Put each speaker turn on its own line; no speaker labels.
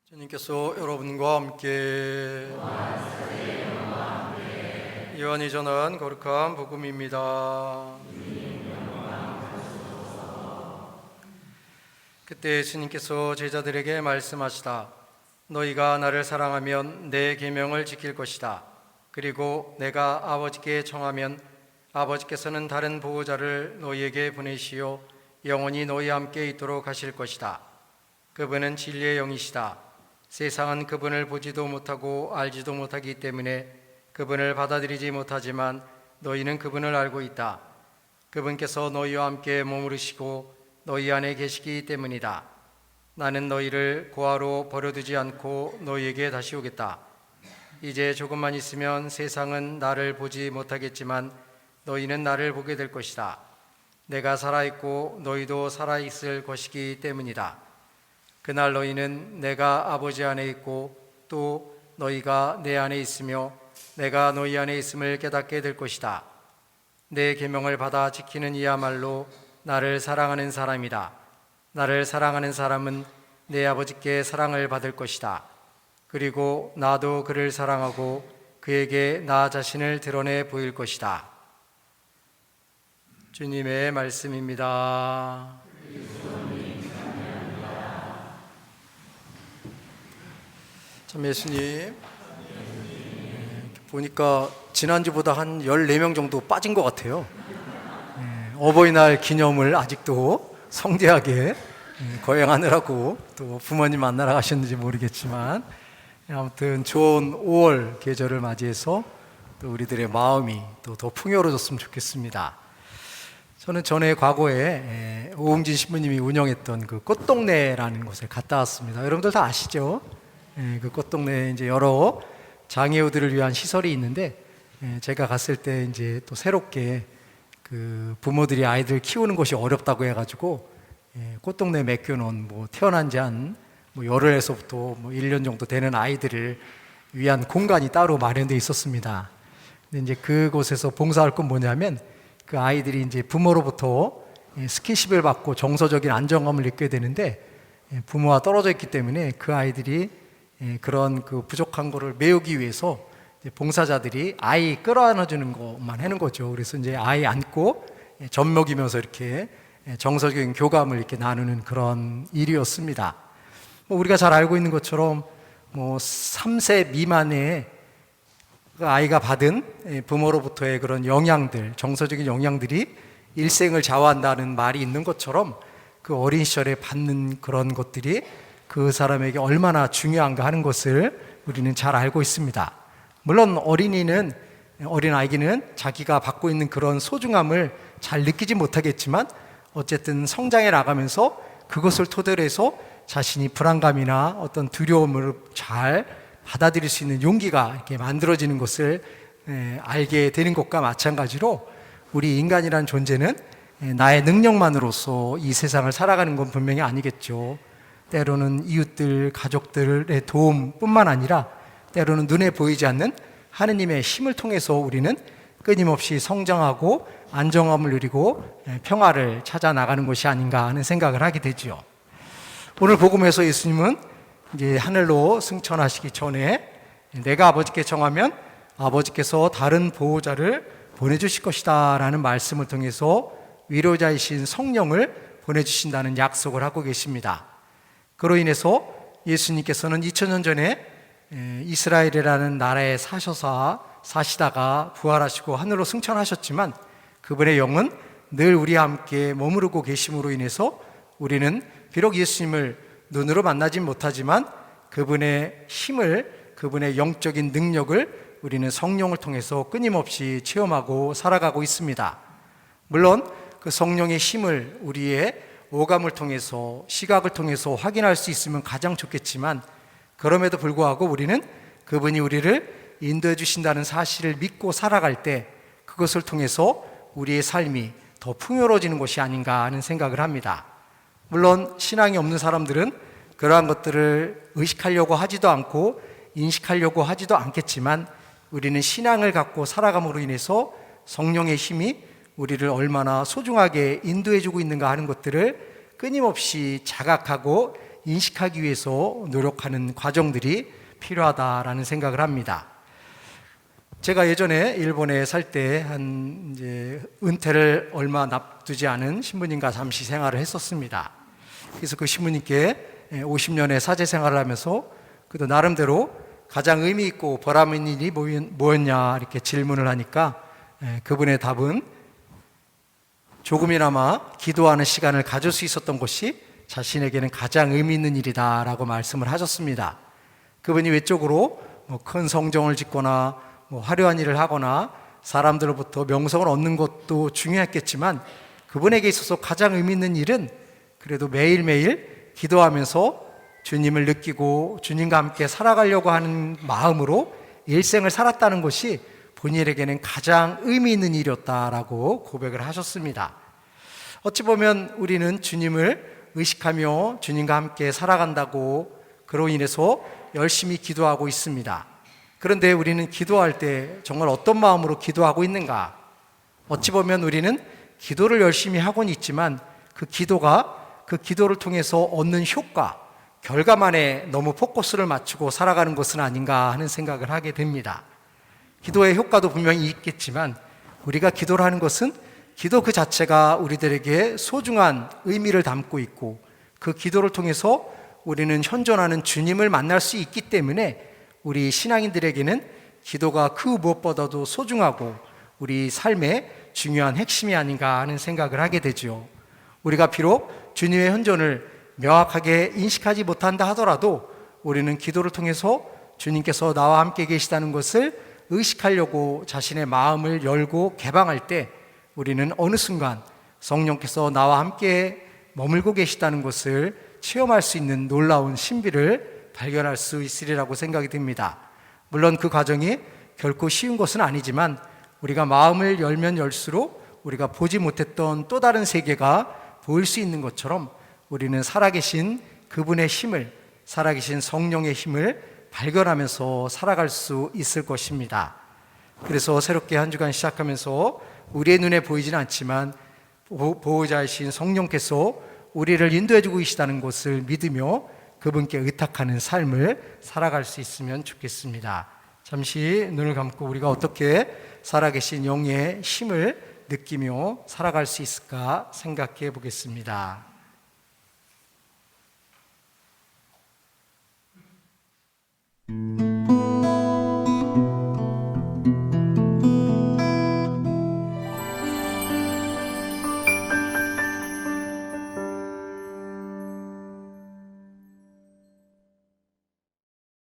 주님께서 여러분과 함께 요한이 전한 거룩한 복음입니다. 그때 주님께서 제자들에게 말씀하시다. 너희가 나를 사랑하면 내 계명을 지킬 것이다. 그리고 내가 아버지께 청하면 아버지께서는 다른 보호자를 너희에게 보내시어 영원히 너희와 함께 있도록 하실 것이다. 그분은 진리의 영이시다. 세상은 그분을 보지도 못하고 알지도 못하기 때문에 그분을 받아들이지 못하지만 너희는 그분을 알고 있다. 그분께서 너희와 함께 머무르시고 너희 안에 계시기 때문이다. 나는 너희를 고아로 버려두지 않고 너희에게 다시 오겠다. 이제 조금만 있으면 세상은 나를 보지 못하겠지만 너희는 나를 보게 될 것이다. 내가 살아있고 너희도 살아있을 것이기 때문이다. 그날 너희는 내가 아버지 안에 있고 또 너희가 내 안에 있으며 내가 너희 안에 있음을 깨닫게 될 것이다. 내 계명을 받아 지키는 이야말로 나를 사랑하는 사람이다. 나를 사랑하는 사람은 내 아버지께 사랑을 받을 것이다. 그리고 나도 그를 사랑하고 그에게 나 자신을 드러내 보일 것이다. 주님의 말씀입니다. 참 예수님, 보니까 지난주보다 한 14명 정도 빠진 것 같아요. 어버이날 기념을 아직도 성대하게 거행하느라고 또 부모님 만나러 가셨는지 모르겠지만 아무튼 좋은 5월 계절을 맞이해서 또 우리들의 마음이 또 더 풍요로워졌으면 좋겠습니다. 저는 전에 과거에 오홍진 신부님이 운영했던 그 꽃동네라는 곳에 갔다 왔습니다. 여러분들 다 아시죠? 그 꽃동네에 이제 여러 장애우들을 위한 시설이 있는데 제가 갔을 때 이제 또 새롭게 그 부모들이 아이들 키우는 것이 어렵다고 해가지고 꽃동네에 맡겨놓은 뭐 태어난 지 한 뭐 열흘에서부터 뭐 1년 정도 되는 아이들을 위한 공간이 따로 마련되어 있었습니다. 근데 이제 그곳에서 봉사할 건 뭐냐면 그 아이들이 이제 부모로부터 스킨십을 받고 정서적인 안정감을 느껴야 되는데 부모와 떨어져 있기 때문에 그 아이들이 그런 그 부족한 거를 메우기 위해서 봉사자들이 아이 끌어안아주는 것만 하는 거죠. 그래서 이제 아이 안고 젖 먹이면서 이렇게 정서적인 교감을 이렇게 나누는 그런 일이었습니다. 뭐 우리가 잘 알고 있는 것처럼 뭐 3세 미만의 그 아이가 받은 부모로부터의 그런 영향들, 정서적인 영향들이 일생을 좌우한다는 말이 있는 것처럼 그 어린 시절에 받는 그런 것들이 그 사람에게 얼마나 중요한가 하는 것을 우리는 잘 알고 있습니다. 물론 어린아이기는 자기가 받고 있는 그런 소중함을 잘 느끼지 못하겠지만 어쨌든 성장해 나가면서 그것을 토대로 해서 자신이 불안감이나 어떤 두려움을 잘 받아들일 수 있는 용기가 이렇게 만들어지는 것을 알게 되는 것과 마찬가지로 우리 인간이라는 존재는 나의 능력만으로서 이 세상을 살아가는 건 분명히 아니겠죠. 때로는 이웃들, 가족들의 도움뿐만 아니라 때로는 눈에 보이지 않는 하느님의 힘을 통해서 우리는 끊임없이 성장하고 안정함을 누리고 평화를 찾아 나가는 것이 아닌가 하는 생각을 하게 되죠. 오늘 복음에서 예수님은 이제 하늘로 승천하시기 전에 내가 아버지께 청하면 아버지께서 다른 보호자를 보내주실 것이다 라는 말씀을 통해서 위로자이신 성령을 보내주신다는 약속을 하고 계십니다. 그로 인해서 예수님께서는 2000년 전에 이스라엘이라는 나라에 사시다가 부활하시고 하늘로 승천하셨지만 그분의 영은 늘 우리와 함께 머무르고 계심으로 인해서 우리는 비록 예수님을 눈으로 만나진 못하지만 그분의 힘을, 그분의 영적인 능력을 우리는 성령을 통해서 끊임없이 체험하고 살아가고 있습니다. 물론 그 성령의 힘을 우리의 오감을 통해서, 시각을 통해서 확인할 수 있으면 가장 좋겠지만 그럼에도 불구하고 우리는 그분이 우리를 인도해 주신다는 사실을 믿고 살아갈 때 그것을 통해서 우리의 삶이 더 풍요로워지는 것이 아닌가 하는 생각을 합니다. 물론 신앙이 없는 사람들은 그러한 것들을 의식하려고 하지도 않고 인식하려고 하지도 않겠지만 우리는 신앙을 갖고 살아감으로 인해서 성령의 힘이 우리를 얼마나 소중하게 인도해 주고 있는가 하는 것들을 끊임없이 자각하고 인식하기 위해서 노력하는 과정들이 필요하다라는 생각을 합니다. 제가 예전에 일본에 살 때 이제 은퇴를 얼마 남두지 않은 신부님과 잠시 생활을 했었습니다. 그래서 그 신부님께 50년의 사제 생활을 하면서 그도 나름대로 가장 의미 있고 보람 있는 일이 뭐였냐 이렇게 질문을 하니까 그분의 답은 조금이나마 기도하는 시간을 가질 수 있었던 것이 자신에게는 가장 의미 있는 일이다라고 말씀을 하셨습니다. 그분이 외적으로 큰 성정을 짓거나 화려한 일을 하거나 사람들로부터 명성을 얻는 것도 중요했겠지만 그분에게 있어서 가장 의미 있는 일은 그래도 매일매일 기도하면서 주님을 느끼고 주님과 함께 살아가려고 하는 마음으로 일생을 살았다는 것이 본인에게는 가장 의미 있는 일이었다라고 고백을 하셨습니다. 어찌 보면 우리는 주님을 의식하며 주님과 함께 살아간다고 그로 인해서 열심히 기도하고 있습니다. 그런데 우리는 기도할 때 정말 어떤 마음으로 기도하고 있는가? 어찌 보면 우리는 기도를 열심히 하고는 있지만 그 기도를 통해서 얻는 효과, 결과만에 너무 포커스를 맞추고 살아가는 것은 아닌가 하는 생각을 하게 됩니다. 기도의 효과도 분명히 있겠지만 우리가 기도를 하는 것은 기도 그 자체가 우리들에게 소중한 의미를 담고 있고 그 기도를 통해서 우리는 현존하는 주님을 만날 수 있기 때문에 우리 신앙인들에게는 기도가 그 무엇보다도 소중하고 우리 삶의 중요한 핵심이 아닌가 하는 생각을 하게 되죠. 우리가 비록 주님의 현존을 명확하게 인식하지 못한다 하더라도 우리는 기도를 통해서 주님께서 나와 함께 계시다는 것을 의식하려고 자신의 마음을 열고 개방할 때 우리는 어느 순간 성령께서 나와 함께 머물고 계시다는 것을 체험할 수 있는 놀라운 신비를 발견할 수 있으리라고 생각이 듭니다. 물론 그 과정이 결코 쉬운 것은 아니지만 우리가 마음을 열면 열수록 우리가 보지 못했던 또 다른 세계가 보일 수 있는 것처럼 우리는 살아계신 그분의 힘을, 살아계신 성령의 힘을 발견하면서 살아갈 수 있을 것입니다. 그래서 새롭게 한 주간 시작하면서 우리의 눈에 보이지는 않지만 보호자이신 성령께서 우리를 인도해주고 계시다는 것을 믿으며 그분께 의탁하는 삶을 살아갈 수 있으면 좋겠습니다. 잠시 눈을 감고 우리가 어떻게 살아계신 영의 힘을 느끼며 살아갈 수 있을까 생각해 보겠습니다.